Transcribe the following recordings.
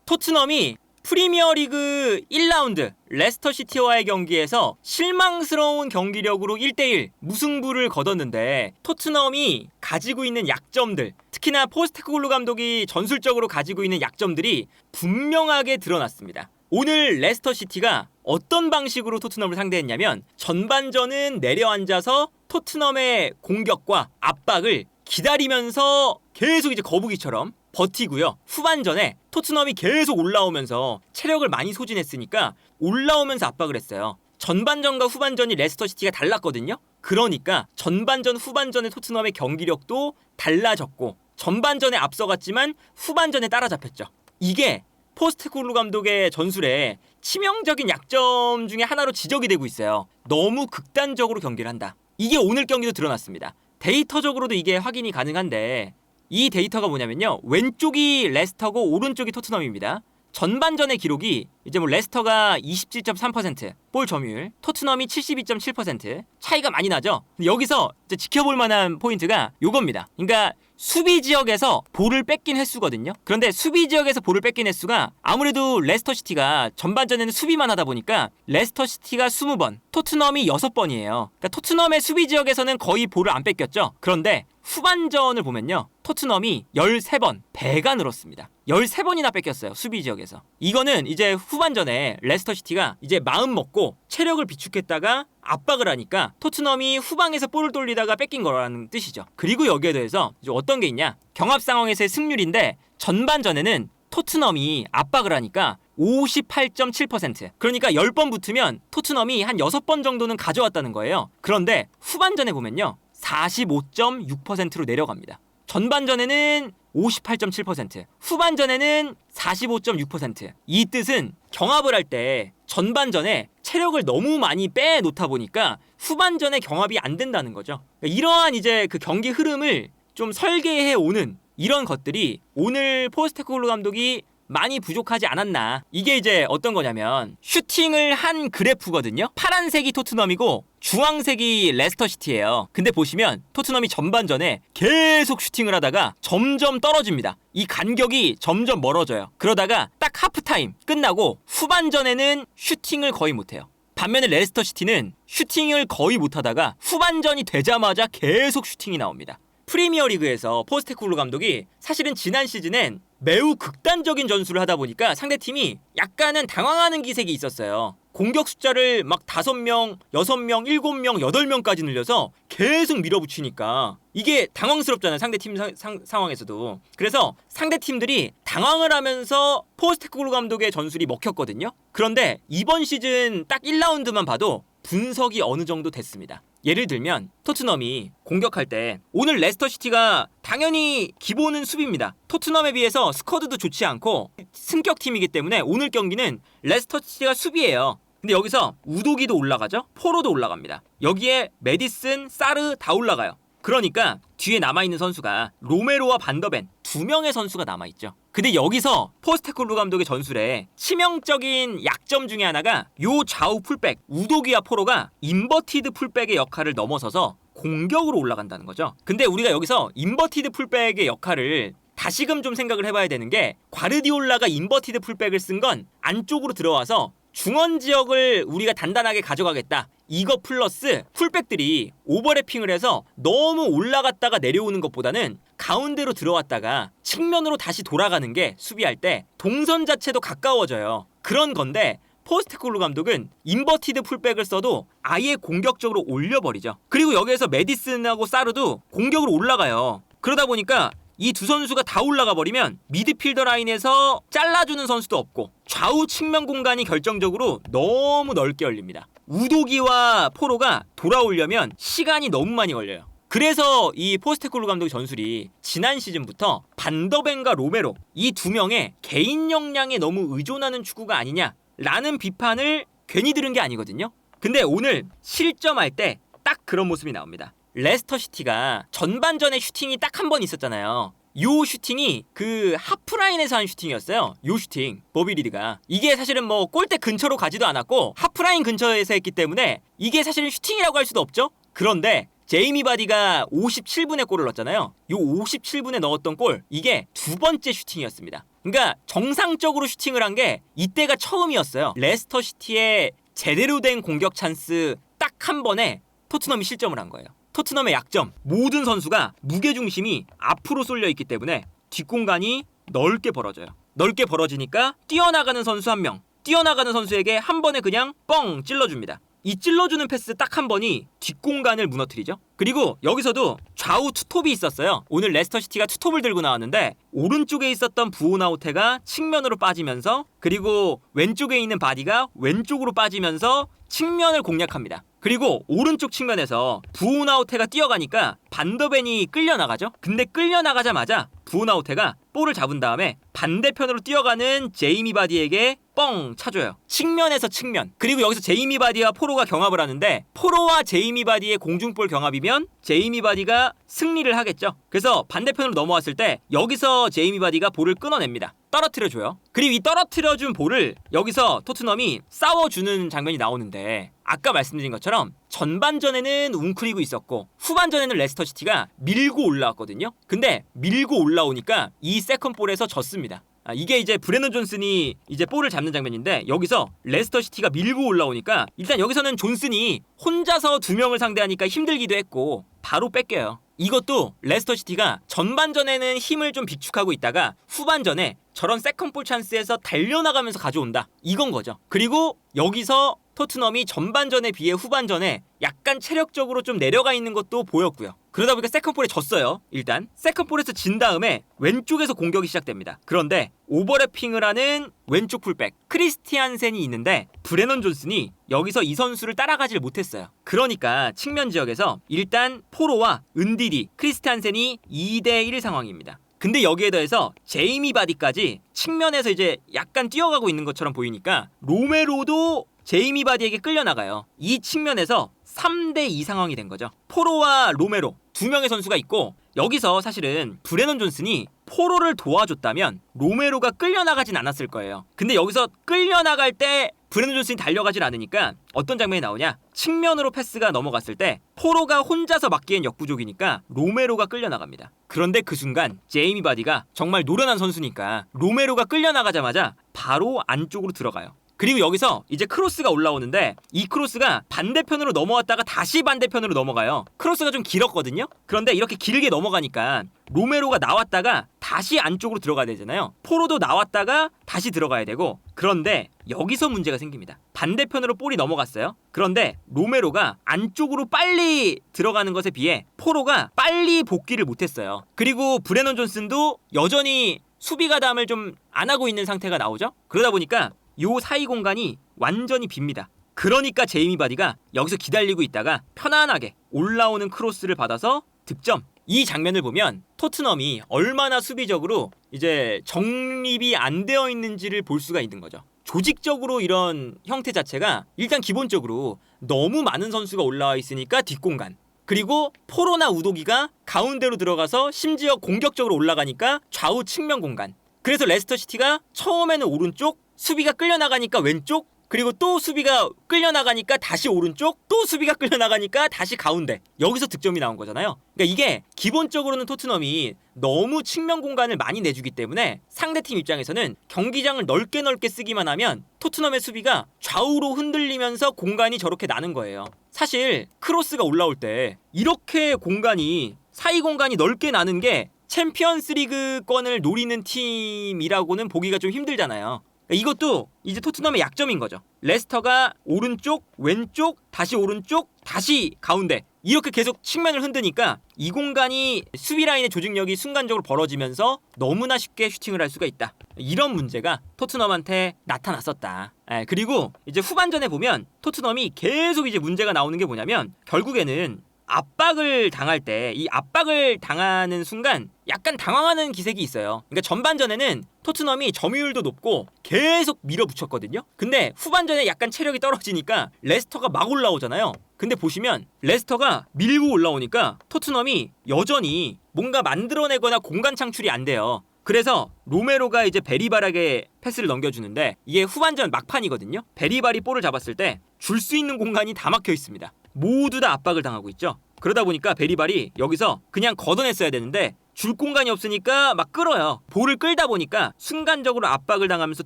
토트넘이 프리미어리그 1라운드 레스터시티와의 경기에서 실망스러운 경기력으로 1대1 무승부를 거뒀는데, 토트넘이 가지고 있는 약점들, 특히나 포스테코글루 감독이 전술적으로 가지고 있는 약점들이 분명하게 드러났습니다. 오늘 레스터시티가 어떤 방식으로 토트넘을 상대했냐면, 전반전은 내려앉아서 토트넘의 공격과 압박을 기다리면서 계속 이제 거북이처럼 버티고요. 후반전에 토트넘이 계속 올라오면서 체력을 많이 소진했으니까 올라오면서 압박을 했어요. 전반전과 후반전이 레스터시티가 달랐거든요. 그러니까 전반전, 후반전의 토트넘의 경기력도 달라졌고, 전반전에 앞서갔지만 후반전에 따라잡혔죠. 이게 포스테코글루 감독의 전술에 치명적인 약점 중에 하나로 지적이 되고 있어요. 너무 극단적으로 경기를 한다. 이게 오늘 경기도 드러났습니다. 데이터적으로도 이게 확인이 가능한데, 이 데이터가 뭐냐면요, 왼쪽이 레스터고 오른쪽이 토트넘입니다. 전반전의 기록이 이제 레스터가 27.3% 볼 점유율, 토트넘이 72.7%, 차이가 많이 나죠. 근데 여기서 이제 지켜볼 만한 포인트가 요겁니다. 그러니까 수비 지역에서 볼을 뺏긴 횟수거든요. 그런데 수비 지역에서 볼을 뺏긴 횟수가 아무래도 레스터시티가 전반전에는 수비만 하다 보니까 레스터시티가 20번, 토트넘이 6번이에요. 그러니까 토트넘의 수비 지역에서는 거의 볼을 안 뺏겼죠. 그런데 후반전을 보면요, 토트넘이 13번, 배가 늘었습니다. 13번이나 뺏겼어요, 수비 지역에서. 이거는 이제 후반전에 레스터시티가 이제 마음 먹고 체력을 비축했다가 압박을 하니까 토트넘이 후방에서 볼을 돌리다가 뺏긴 거라는 뜻이죠. 그리고 여기에 대해서 이제 어떤 게 있냐, 경합 상황에서의 승률인데, 전반전에는 토트넘이 압박을 하니까 58.7%, 그러니까 10번 붙으면 토트넘이 한 6번 정도는 가져왔다는 거예요. 그런데 후반전에 보면요, 45.6%로 내려갑니다. 전반전에는 58.7%, 후반전에는 45.6%. 이 뜻은 경합을 할 때 전반전에 체력을 너무 많이 빼놓다 보니까 후반전에 경합이 안 된다는 거죠. 이러한 이제 그 경기 흐름을 좀 설계해 오는 이런 것들이 오늘 포스테코글루 감독이 많이 부족하지 않았나. 이게 이제 어떤 거냐면, 슈팅을 한 그래프거든요. 파란색이 토트넘이고 주황색이 레스터시티예요. 근데 보시면 토트넘이 전반전에 계속 슈팅을 하다가 점점 떨어집니다. 이 간격이 점점 멀어져요. 그러다가 딱 하프타임 끝나고 후반전에는 슈팅을 거의 못해요. 반면에 레스터시티는 슈팅을 거의 못하다가 후반전이 되자마자 계속 슈팅이 나옵니다. 프리미어리그에서 포스테코글루 감독이 사실은 지난 시즌엔 매우 극단적인 전술을 하다 보니까 상대팀이 약간은 당황하는 기색이 있었어요. 공격 숫자를 막 5명, 6명, 7명, 8명까지 늘려서 계속 밀어붙이니까 이게 당황스럽잖아요, 상대팀 상황에서도. 그래서 상대팀들이 당황을 하면서 포스테코글루 감독의 전술이 먹혔거든요. 그런데 이번 시즌 딱 1라운드만 봐도 분석이 어느 정도 됐습니다. 예를 들면 토트넘이 공격할 때, 오늘 레스터시티가 당연히 기본은 수비입니다. 토트넘에 비해서 스쿼드도 좋지 않고 승격팀이기 때문에 오늘 경기는 레스터시티가 수비예요. 근데 여기서 우도기도 올라가죠, 포로도 올라갑니다. 여기에 메디슨, 사르 다 올라가요. 그러니까 뒤에 남아있는 선수가 로메로와 반더벤 2명의 선수가 남아있죠. 근데 여기서 포스테코글루 감독의 전술에 치명적인 약점 중에 하나가 요 좌우 풀백 우도기와 포로가 인버티드 풀백의 역할을 넘어서서 공격으로 올라간다는 거죠. 근데 우리가 여기서 인버티드 풀백의 역할을 다시금 좀 생각을 해봐야 되는 게, 과르디올라가 인버티드 풀백을 쓴 건 안쪽으로 들어와서 중원 지역을 우리가 단단하게 가져가겠다, 이거 플러스 풀백들이 오버래핑을 해서 너무 올라갔다가 내려오는 것보다는 가운데로 들어왔다가 측면으로 다시 돌아가는 게 수비할 때 동선 자체도 가까워져요. 그런 건데 포스테코글루 감독은 인버티드 풀백을 써도 아예 공격적으로 올려버리죠. 그리고 여기에서 메디슨하고 사르도 공격으로 올라가요. 그러다 보니까 이 두 선수가 다 올라가 버리면 미드필더 라인에서 잘라주는 선수도 없고 좌우 측면 공간이 결정적으로 너무 넓게 열립니다. 우도기와 포로가 돌아오려면 시간이 너무 많이 걸려요. 그래서 이 포스테코글루 감독의 전술이 지난 시즌부터 반더벤과 로메로, 이 2명의 개인 역량에 너무 의존하는 축구가 아니냐라는 비판을 괜히 들은 게 아니거든요. 근데 오늘 실점할 때 딱 그런 모습이 나옵니다. 레스터시티가 전반전에 슈팅이 딱 한 번 있었잖아요. 요 슈팅이 그 하프라인에서 한 슈팅이었어요. 요 슈팅, 버비 리드가. 이게 사실은 뭐 골대 근처로 가지도 않았고 하프라인 근처에서 했기 때문에 이게 사실은 슈팅이라고 할 수도 없죠. 그런데 제이미 바디가 57분에 골을 넣었잖아요. 요 57분에 넣었던 골, 이게 두 번째 슈팅이었습니다. 그러니까 정상적으로 슈팅을 한 게 이때가 처음이었어요. 레스터시티의 제대로 된 공격 찬스 딱 한 번에 토트넘이 실점을 한 거예요. 토트넘의 약점, 모든 선수가 무게중심이 앞으로 쏠려 있기 때문에 뒷공간이 넓게 벌어져요. 넓게 벌어지니까 뛰어나가는 선수 한 명, 뛰어나가는 선수에게 한 번에 그냥 뻥 찔러줍니다. 이 찔러주는 패스 딱 한 번이 뒷공간을 무너뜨리죠. 그리고 여기서도 좌우 투톱이 있었어요. 오늘 레스터시티가 투톱을 들고 나왔는데 오른쪽에 있었던 부오나우테가 측면으로 빠지면서, 그리고 왼쪽에 있는 바디가 왼쪽으로 빠지면서 측면을 공략합니다. 그리고 오른쪽 측면에서 부오나우테가 뛰어가니까 반더벤이 끌려나가죠. 근데 끌려나가자마자 부오나우테가 볼을 잡은 다음에 반대편으로 뛰어가는 제이미 바디에게 뻥 차줘요. 측면에서 측면. 그리고 여기서 제이미 바디와 포로가 경합을 하는데, 포로와 제이미 바디의 공중볼 경합이면 제이미 바디가 승리를 하겠죠. 그래서 반대편으로 넘어왔을 때 여기서 제이미 바디가 볼을 끊어냅니다. 떨어뜨려줘요. 그리고 이 떨어뜨려준 볼을 여기서 토트넘이 싸워주는 장면이 나오는데, 아까 말씀드린 것처럼 전반전에는 웅크리고 있었고 후반전에는 레스터시티가 밀고 올라왔거든요. 근데 밀고 올라오니까 이 세컨볼에서 졌습니다. 이게 이제 브레넌 존슨이 이제 볼을 잡는 장면인데, 여기서 레스터시티가 밀고 올라오니까 일단 여기서는 존슨이 혼자서 두 명을 상대하니까 힘들기도 했고 바로 뺏겨요. 이것도 레스터시티가 전반전에는 힘을 좀 비축하고 있다가 후반전에 저런 세컨볼 찬스에서 달려나가면서 가져온다, 이건 거죠. 그리고 여기서 토트넘이 전반전에 비해 후반전에 약간 체력적으로 좀 내려가 있는 것도 보였고요. 그러다 보니까 세컨볼에 졌어요. 일단 세컨볼에서 진 다음에 왼쪽에서 공격이 시작됩니다. 그런데 오버래핑을 하는 왼쪽 풀백 크리스티안센이 있는데 브레넌 존슨이 여기서 이 선수를 따라가질 못했어요. 그러니까 측면 지역에서 일단 포로와 은디디, 크리스티안센이 2대1 상황입니다. 근데 여기에 더해서 제이미 바디까지 측면에서 이제 약간 뛰어가고 있는 것처럼 보이니까 로메로도 제이미 바디에게 끌려나가요. 이 측면에서 3대2 상황이 된 거죠. 포로와 로메로 두 명의 선수가 있고, 여기서 사실은 브레넌 존슨이 포로를 도와줬다면 로메로가 끌려나가진 않았을 거예요. 근데 여기서 끌려나갈 때 브레넌 존슨이 달려가질 않으니까 어떤 장면이 나오냐, 측면으로 패스가 넘어갔을 때 포로가 혼자서 막기엔 역부족이니까 로메로가 끌려나갑니다. 그런데 그 순간 제이미 바디가 정말 노련한 선수니까 로메로가 끌려나가자마자 바로 안쪽으로 들어가요. 그리고 여기서 이제 크로스가 올라오는데 이 크로스가 반대편으로 넘어왔다가 다시 반대편으로 넘어가요. 크로스가 좀 길었거든요. 그런데 이렇게 길게 넘어가니까 로메로가 나왔다가 다시 안쪽으로 들어가야 되잖아요. 포로도 나왔다가 다시 들어가야 되고, 그런데 여기서 문제가 생깁니다. 반대편으로 볼이 넘어갔어요. 그런데 로메로가 안쪽으로 빨리 들어가는 것에 비해 포로가 빨리 복귀를 못했어요. 그리고 브레넌 존슨도 여전히 수비 가담을 좀 안 하고 있는 상태가 나오죠. 그러다 보니까 요 사이 공간이 완전히 빕니다. 그러니까 제이미 바디가 여기서 기다리고 있다가 편안하게 올라오는 크로스를 받아서 득점. 이 장면을 보면 토트넘이 얼마나 수비적으로 이제 정립이 안 되어 있는지를 볼 수가 있는 거죠. 조직적으로 이런 형태 자체가 일단 기본적으로 너무 많은 선수가 올라와 있으니까 뒷공간, 그리고 포로나 우도기가 가운데로 들어가서 심지어 공격적으로 올라가니까 좌우 측면 공간. 그래서 레스터시티가 처음에는 오른쪽, 수비가 끌려나가니까 왼쪽, 그리고 또 수비가 끌려나가니까 다시 오른쪽, 또 수비가 끌려나가니까 다시 가운데. 여기서 득점이 나온 거잖아요. 그러니까 이게 기본적으로는 토트넘이 너무 측면 공간을 많이 내주기 때문에 상대팀 입장에서는 경기장을 넓게 쓰기만 하면 토트넘의 수비가 좌우로 흔들리면서 공간이 저렇게 나는 거예요. 사실 크로스가 올라올 때 이렇게 공간이, 사이 공간이 넓게 나는 게 챔피언스 리그권을 노리는 팀이라고는 보기가 좀 힘들잖아요. 이것도 이제 토트넘의 약점인 거죠. 레스터가 오른쪽, 왼쪽, 다시 오른쪽, 다시 가운데 이렇게 계속 측면을 흔드니까 이 공간이 수비 라인의 조직력이 순간적으로 벌어지면서 너무나 쉽게 슈팅을 할 수가 있다. 이런 문제가 토트넘한테 나타났었다. 그리고 이제 후반전에 보면 토트넘이 계속 이제 문제가 나오는 게 뭐냐면, 결국에는 압박을 당할 때 이 압박을 당하는 순간 약간 당황하는 기색이 있어요. 그러니까 전반전에는 토트넘이 점유율도 높고 계속 밀어붙였거든요. 근데 후반전에 약간 체력이 떨어지니까 레스터가 막 올라오잖아요. 근데 보시면 레스터가 밀고 올라오니까 토트넘이 여전히 뭔가 만들어내거나 공간 창출이 안 돼요. 그래서 로메로가 이제 베리발에게 패스를 넘겨주는데 이게 후반전 막판이거든요. 베리발이 볼을 잡았을 때 줄 수 있는 공간이 다 막혀 있습니다. 모두 다 압박을 당하고 있죠. 그러다 보니까 베리발이 여기서 그냥 걷어냈어야 되는데 줄 공간이 없으니까 막 끌어요. 볼을 끌다 보니까 순간적으로 압박을 당하면서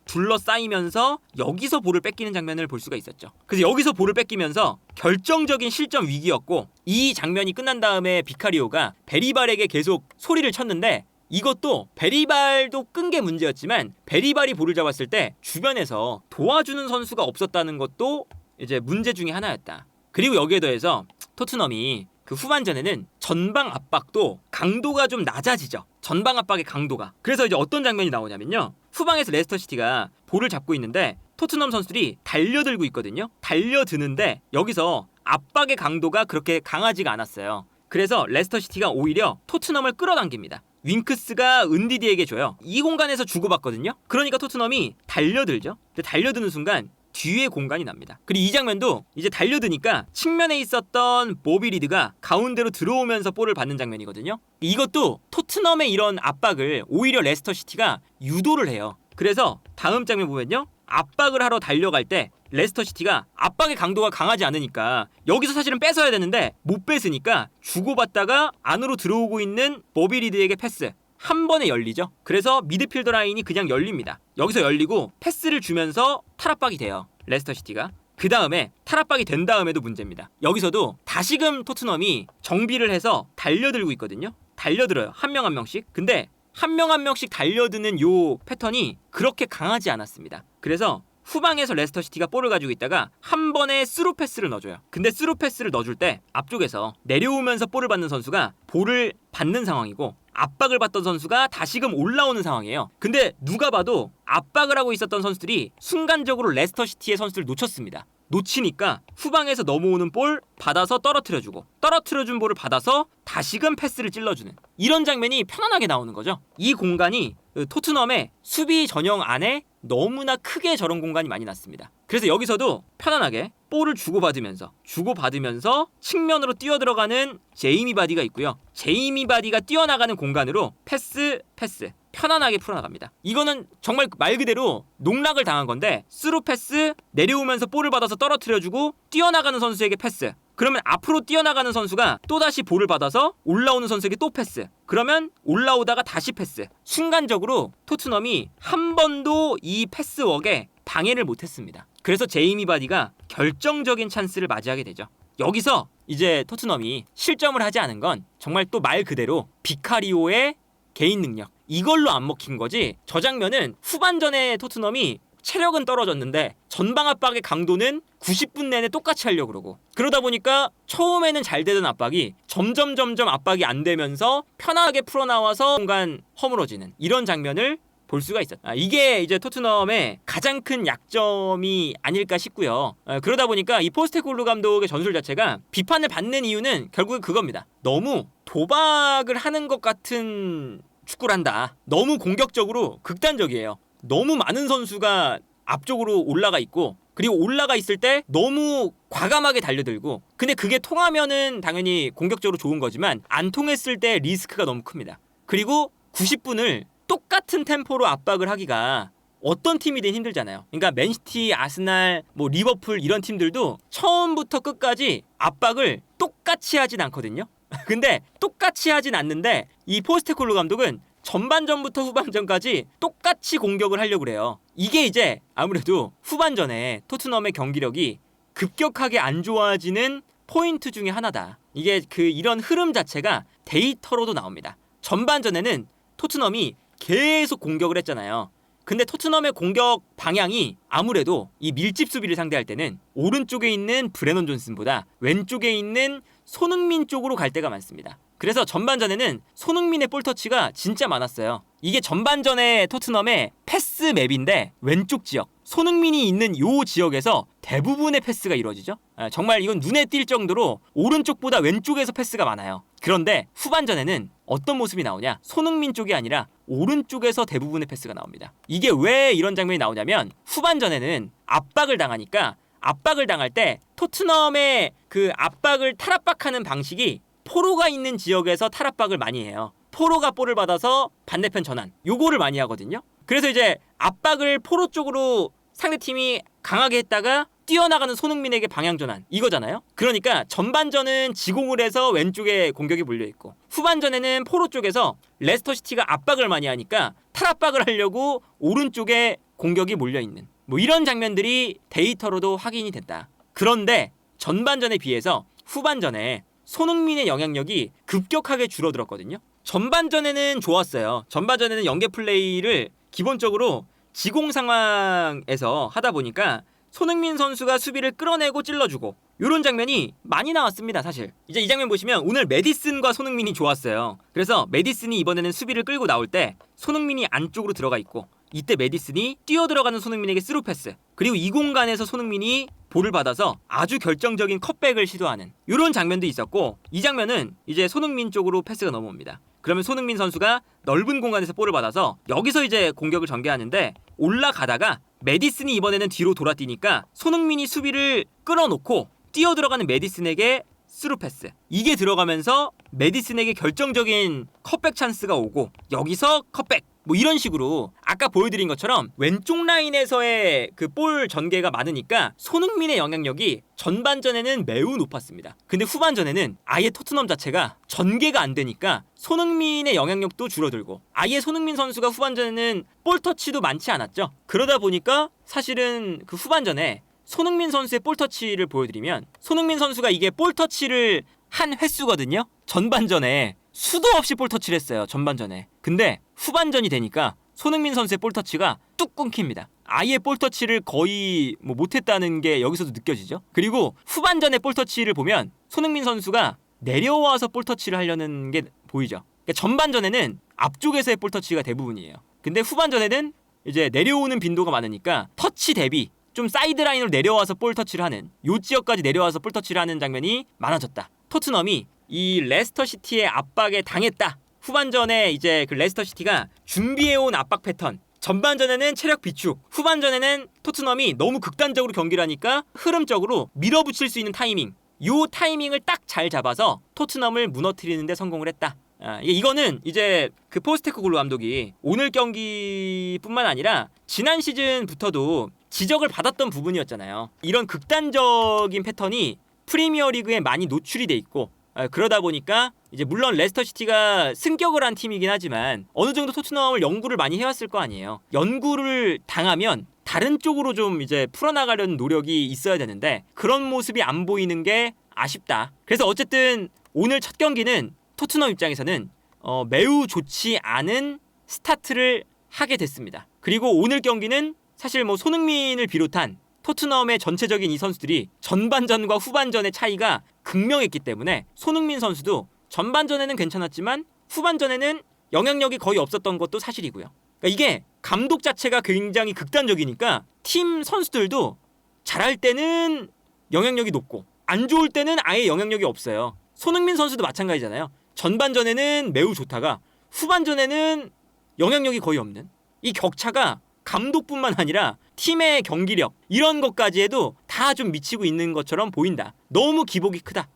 둘러싸이면서 여기서 볼을 뺏기는 장면을 볼 수가 있었죠. 그래서 여기서 볼을 뺏기면서 결정적인 실점 위기였고, 이 장면이 끝난 다음에 비카리오가 베리발에게 계속 소리를 쳤는데, 이것도 베리발도 끈 게 문제였지만 베리발이 볼을 잡았을 때 주변에서 도와주는 선수가 없었다는 것도 이제 문제 중에 하나였다. 그리고 여기에 더해서 토트넘이 그 후반전에는 전방 압박도 강도가 좀 낮아지죠. 전방 압박의 강도가. 그래서 이제 어떤 장면이 나오냐면요, 후방에서 레스터시티가 볼을 잡고 있는데 토트넘 선수들이 달려들고 있거든요. 달려드는데 여기서 압박의 강도가 그렇게 강하지가 않았어요. 그래서 레스터시티가 오히려 토트넘을 끌어당깁니다. 윙크스가 은디디에게 줘요. 이 공간에서 주고받거든요. 그러니까 토트넘이 달려들죠. 근데 달려드는 순간 뒤에 공간이 납니다. 그리고 이 장면도 이제 달려드니까 측면에 있었던 보비 리드가 가운데로 들어오면서 볼을 받는 장면이거든요. 이것도 토트넘의 이런 압박을 오히려 레스터시티가 유도를 해요. 그래서 다음 장면 보면요, 압박을 하러 달려갈 때 레스터시티가 압박의 강도가 강하지 않으니까 여기서 사실은 뺏어야 되는데 못 뺏으니까 주고받다가 안으로 들어오고 있는 보비 리드에게 패스 한 번에 열리죠. 그래서 미드필더 라인이 그냥 열립니다. 여기서 열리고 패스를 주면서 탈압박이 돼요, 레스터시티가. 그 다음에 탈압박이 된 다음에도 문제입니다. 여기서도 다시금 토트넘이 정비를 해서 달려들고 있거든요. 달려들어요, 한 명 한 명씩. 근데 한 명 한 명씩 달려드는 요 패턴이 그렇게 강하지 않았습니다. 그래서 후방에서 레스터시티가 볼을 가지고 있다가 한 번에 스루 패스를 넣어줘요. 근데 스루 패스를 넣어줄 때 앞쪽에서 내려오면서 볼을 받는 선수가 볼을 받는 상황이고, 압박을 받던 선수가 다시금 올라오는 상황이에요. 근데 누가 봐도 압박을 하고 있었던 선수들이 순간적으로 레스터시티의 선수를 놓쳤습니다. 놓치니까 후방에서 넘어오는 볼 받아서 떨어뜨려준 볼을 받아서 다시금 패스를 찔러주는 이런 장면이 편안하게 나오는 거죠. 이 공간이 토트넘의 수비 전형 안에 너무나 크게 저런 공간이 많이 났습니다. 그래서 여기서도 편안하게 볼을 주고받으면서 측면으로 뛰어들어가는 제이미 바디가 있고요. 제이미 바디가 뛰어나가는 공간으로 패스 편안하게 풀어나갑니다. 이거는 정말 말 그대로 농락을 당한 건데, 스루 패스 내려오면서 볼을 받아서 떨어뜨려주고 뛰어나가는 선수에게 패스, 그러면 앞으로 뛰어나가는 선수가 또다시 볼을 받아서 올라오는 선수에게 또 패스, 그러면 올라오다가 다시 패스. 순간적으로 토트넘이 한 번도 이 패스웍에 방해를 못했습니다. 그래서 제이미 바디가 결정적인 찬스를 맞이하게 되죠. 여기서 이제 토트넘이 실점을 하지 않은 건 정말 또 말 그대로 비카리오의 개인 능력, 이걸로 안 먹힌 거지. 저 장면은 후반전에 토트넘이 체력은 떨어졌는데 전방 압박의 강도는 90분 내내 똑같이 하려고 그러고, 그러다 보니까 처음에는 잘 되던 압박이 점점 압박이 안 되면서 편하게 풀어나와서 순간 허물어지는 이런 장면을 볼 수가 있었다. 이게 이제 토트넘의 가장 큰 약점이 아닐까 싶고요. 그러다 보니까 이 포스테코글루 감독의 전술 자체가 비판을 받는 이유는 결국은 그겁니다. 너무 도박을 하는 것 같은 축구를 한다. 너무 공격적으로 극단적이에요. 너무 많은 선수가 앞쪽으로 올라가 있고, 그리고 올라가 있을 때 너무 과감하게 달려들고, 근데 그게 통하면은 당연히 공격적으로 좋은 거지만 안 통했을 때 리스크가 너무 큽니다. 그리고 90분을 똑같은 템포로 압박을 하기가 어떤 팀이든 힘들잖아요. 그러니까 맨시티, 아스날, 리버풀 이런 팀들도 처음부터 끝까지 압박을 똑같이 하진 않거든요. 근데 똑같이 하진 않는데 이 포스테코글루 감독은 전반전부터 후반전까지 똑같이 공격을 하려고 그래요. 이게 이제 아무래도 후반전에 토트넘의 경기력이 급격하게 안 좋아지는 포인트 중에 하나다. 이게 이런 흐름 자체가 데이터로도 나옵니다. 전반전에는 토트넘이 계속 공격을 했잖아요. 근데 토트넘의 공격 방향이 아무래도 이 밀집 수비를 상대할 때는 오른쪽에 있는 브레넌 존슨보다 왼쪽에 있는 손흥민 쪽으로 갈 때가 많습니다. 그래서 전반전에는 손흥민의 볼터치가 진짜 많았어요. 이게 전반전에 토트넘의 패스 맵인데 왼쪽 지역, 손흥민이 있는 요 지역에서 대부분의 패스가 이루어지죠. 정말 이건 눈에 띌 정도로 오른쪽보다 왼쪽에서 패스가 많아요. 그런데 후반전에는 어떤 모습이 나오냐? 손흥민 쪽이 아니라 오른쪽에서 대부분의 패스가 나옵니다. 이게 왜 이런 장면이 나오냐면, 후반전에는 압박을 당하니까 압박을 당할 때 토트넘의 그 압박을 탈압박하는 방식이 포로가 있는 지역에서 탈압박을 많이 해요. 포로가 볼을 받아서 반대편 전환, 요거를 많이 하거든요. 그래서 이제 압박을 포로 쪽으로 상대팀이 강하게 했다가 뛰어나가는 손흥민에게 방향 전환 이거잖아요. 그러니까 전반전은 지공을 해서 왼쪽에 공격이 몰려있고 후반전에는 포로 쪽에서 레스터시티가 압박을 많이 하니까 탈압박을 하려고 오른쪽에 공격이 몰려있는 뭐 이런 장면들이 데이터로도 확인이 됐다. 그런데 전반전에 비해서 후반전에 손흥민의 영향력이 급격하게 줄어들었거든요. 전반전에는 좋았어요. 전반전에는 연계 플레이를 기본적으로 지공 상황에서 하다 보니까 손흥민 선수가 수비를 끌어내고 찔러주고 이런 장면이 많이 나왔습니다. 사실 이제 이 장면 보시면 오늘 메디슨과 손흥민이 좋았어요. 그래서 메디슨이 이번에는 수비를 끌고 나올 때 손흥민이 안쪽으로 들어가 있고 이때 메디슨이 뛰어들어가는 손흥민에게 스루 패스, 그리고 이 공간에서 손흥민이 볼을 받아서 아주 결정적인 컷백을 시도하는 이런 장면도 있었고, 이 장면은 이제 손흥민 쪽으로 패스가 넘어옵니다. 그러면 손흥민 선수가 넓은 공간에서 볼을 받아서 여기서 이제 공격을 전개하는데 올라가다가 메디슨이 이번에는 뒤로 돌아뛰니까 손흥민이 수비를 끌어놓고 뛰어들어가는 메디슨에게 스루 패스, 이게 들어가면서 메디슨에게 결정적인 컷백 찬스가 오고 여기서 컷백, 뭐 이런 식으로 아까 보여드린 것처럼 왼쪽 라인에서의 그 볼 전개가 많으니까 손흥민의 영향력이 전반전에는 매우 높았습니다. 근데 후반전에는 아예 토트넘 자체가 전개가 안 되니까 손흥민의 영향력도 줄어들고 아예 손흥민 선수가 후반전에는 볼 터치도 많지 않았죠. 그러다 보니까 사실은 그 후반전에 손흥민 선수의 볼 터치를 보여드리면 손흥민 선수가 이게 볼 터치를 한 횟수거든요. 전반전에 수도 없이 볼 터치를 했어요. 전반전에. 근데 후반전이 되니까 손흥민 선수의 볼 터치가 뚝 끊깁니다. 아예 볼 터치를 거의 뭐 못했다는 게 여기서도 느껴지죠. 그리고 후반전의 볼 터치를 보면 손흥민 선수가 내려와서 볼 터치를 하려는 게 보이죠. 그러니까 전반전에는 앞쪽에서의 볼 터치가 대부분이에요. 근데 후반전에는 이제 내려오는 빈도가 많으니까 터치 대비 좀 사이드라인으로 내려와서 볼 터치를 하는, 요 지역까지 내려와서 볼 터치를 하는 장면이 많아졌다. 토트넘이 이 레스터시티의 압박에 당했다. 후반전에 이제 그 레스터시티가 준비해온 압박 패턴, 전반전에는 체력 비축, 후반전에는 토트넘이 너무 극단적으로 경기를 하니까 흐름적으로 밀어붙일 수 있는 타이밍, 요 타이밍을 딱 잘 잡아서 토트넘을 무너뜨리는 데 성공을 했다. 이거는 이제 그 포스테코글루 감독이 오늘 경기뿐만 아니라 지난 시즌부터도 지적을 받았던 부분이었잖아요. 이런 극단적인 패턴이 프리미어리그에 많이 노출이 돼 있고, 그러다 보니까 이제 물론 레스터시티가 승격을 한 팀이긴 하지만 어느 정도 토트넘을 연구를 많이 해왔을 거 아니에요. 연구를 당하면 다른 쪽으로 좀 이제 풀어나가려는 노력이 있어야 되는데 그런 모습이 안 보이는 게 아쉽다. 그래서 어쨌든 오늘 첫 경기는 토트넘 입장에서는 매우 좋지 않은 스타트를 하게 됐습니다. 그리고 오늘 경기는 사실 뭐 손흥민을 비롯한 토트넘의 전체적인 이 선수들이 전반전과 후반전의 차이가 극명했기 때문에 손흥민 선수도 전반전에는 괜찮았지만 후반전에는 영향력이 거의 없었던 것도 사실이고요. 그러니까 이게 감독 자체가 굉장히 극단적이니까 팀 선수들도 잘할 때는 영향력이 높고 안 좋을 때는 아예 영향력이 없어요. 손흥민 선수도 마찬가지잖아요. 전반전에는 매우 좋다가 후반전에는 영향력이 거의 없는, 이 격차가 감독뿐만 아니라 팀의 경기력 이런 것까지 해도 다 좀 미치고 있는 것처럼 보인다. 너무 기복이 크다.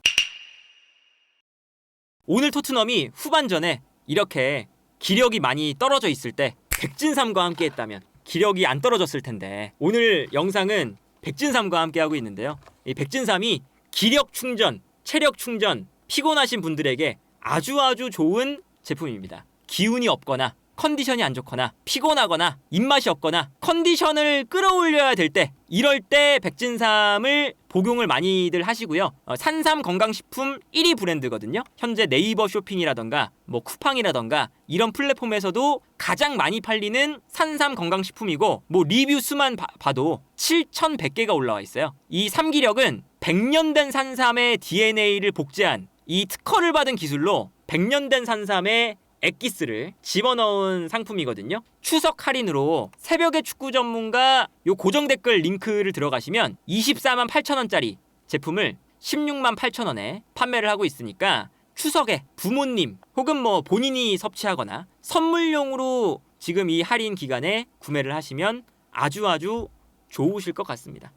오늘 토트넘이 후반전에 이렇게 기력이 많이 떨어져 있을 때 백진삼과 함께 했다면 기력이 안 떨어졌을 텐데, 오늘 영상은 백진삼과 함께 하고 있는데요. 이 백진삼이 기력 충전, 체력 충전, 피곤하신 분들에게 아주 좋은 제품입니다. 기운이 없거나 컨디션이 안 좋거나 피곤하거나 입맛이 없거나 컨디션을 끌어올려야 될 때, 이럴 때 백진삼을 복용을 많이들 하시고요. 산삼 건강식품 1위 브랜드거든요. 현재 네이버 쇼핑이라던가 뭐 쿠팡이라던가 이런 플랫폼에서도 가장 많이 팔리는 산삼 건강식품이고, 뭐 리뷰 수만 봐도 7,100개가 올라와 있어요. 이 삼기력은 100년 된 산삼의 DNA를 복제한 이 특허를 받은 기술로 100년 된 산삼의 액기스를 집어넣은 상품이거든요. 추석 할인으로 새벽의 축구 전문가 요 고정 댓글 링크를 들어가시면 24만 8천원짜리 제품을 16만 8천원에 판매를 하고 있으니까 추석에 부모님 혹은 뭐 본인이 섭취하거나 선물용으로 지금 이 할인 기간에 구매를 하시면 아주 좋으실 것 같습니다.